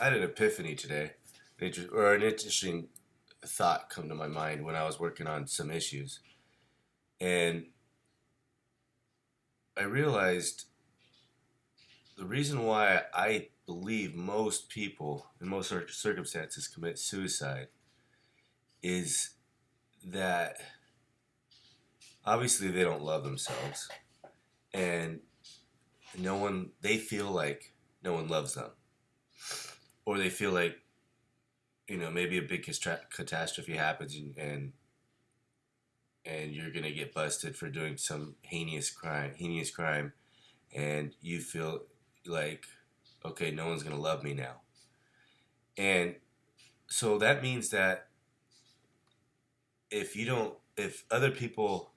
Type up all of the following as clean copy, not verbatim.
I had an epiphany today, or an interesting thought come to my mind when I was working on some issues, and I realized the reason why I believe most people in most circumstances commit suicide is that obviously they don't love themselves, and they feel like no one loves them, or they feel like maybe a big catastrophe happens and you're gonna get busted for doing some heinous crime, and you feel like, okay, no one's gonna love me now, and so that means that if other people,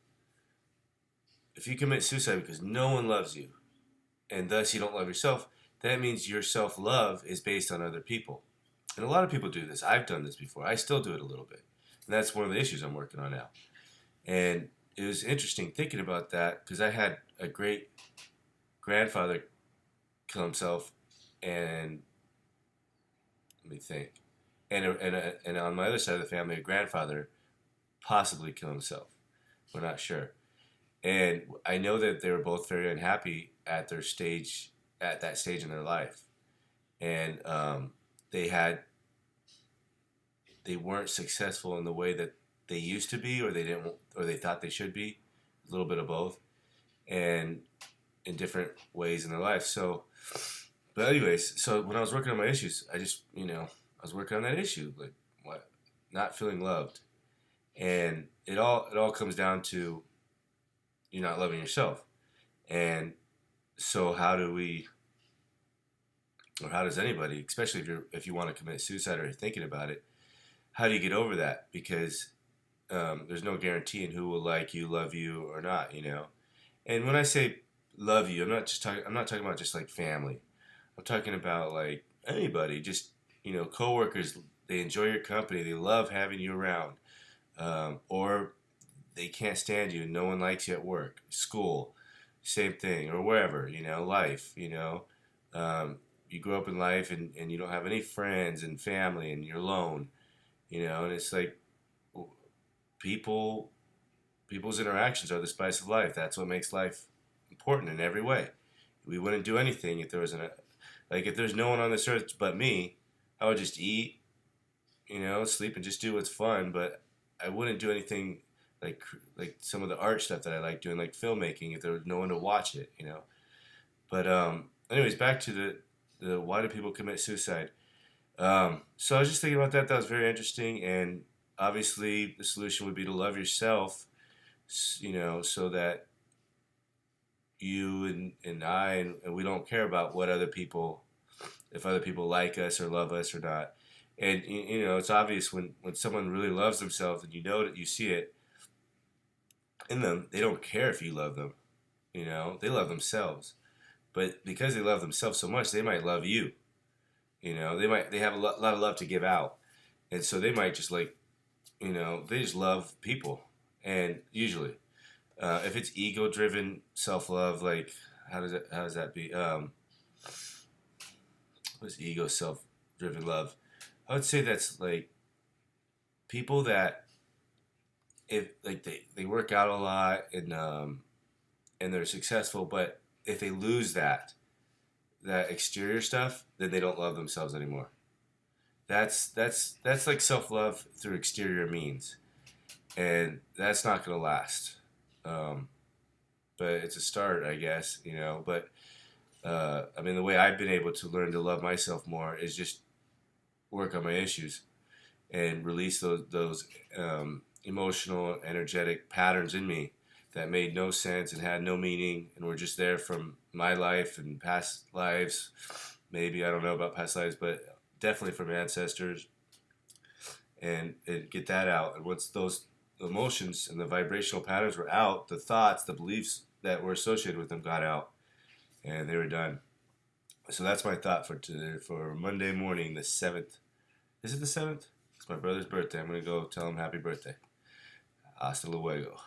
if you commit suicide because no one loves you, and thus you don't love yourself, that means your self love is based on other people, and a lot of people do this. I've done this before. I still do it a little bit, and that's one of the issues I'm working on now. And it was interesting thinking about that because I had a great grandfather kill himself, and let me think, and on my other side of the family, a grandfather possibly kill himself. We're not sure, and I know that they were both very unhappy at that stage in their life, and they had they weren't successful in the way that they used to be, or they didn't, or they thought they should be, a little bit of both, and in different ways in their life. So, but anyways, so when I was working on my issues, I was working on that issue, like what, not feeling loved, and it all comes down to you not loving yourself. And so how does anybody, especially if you want to commit suicide or you're thinking about it, how do you get over that? Because there's no guarantee in who will like you, love you, or not. And when I say love you, I'm not talking about just like family. I'm talking about like anybody, just coworkers. They enjoy your company. They love having you around, or they can't stand you. No one likes you at work, school, same thing, or wherever. Life. You grow up in life and you don't have any friends and family, and you're alone. And it's like people people's interactions are the spice of life. That's what makes life important in every way. We wouldn't do anything if there wasn't if there's no one on this earth but me. I would just eat, sleep, and just do what's fun. But I wouldn't do anything like some of the art stuff that I like doing, like filmmaking, if there was no one to watch it. But anyways, back to the why do people commit suicide? So I was just thinking about that. That was very interesting, and obviously the solution would be to love yourself, so that you and I and we don't care about what other people, if other people like us or love us or not. And it's obvious when someone really loves themselves, and you know that you see it in them. They don't care if you love them. They love themselves, but because they love themselves so much, they might love you. They have a lot of love to give out, and so they might just they just love people. And usually, if it's ego driven self love, like how does that be? What's ego self driven love? I would say that's like people that, if like they work out a lot and they're successful, but if they lose that exterior stuff, then they don't love themselves anymore. That's like self love through exterior means, and that's not gonna last. Um, but it's a start, I guess. But I mean, the way I've been able to learn to love myself more is just work on my issues and release those emotional, energetic patterns in me that made no sense and had no meaning and were just there from my life and past lives. Maybe I don't know about past lives, but definitely from ancestors, and get that out. And once those emotions and the vibrational patterns were out, the thoughts, the beliefs that were associated with them got out, and they were done. So that's my thought for today, for Monday morning, the 7th. Is it the 7th? It's my brother's birthday. I'm going to go tell him happy birthday. Hasta luego.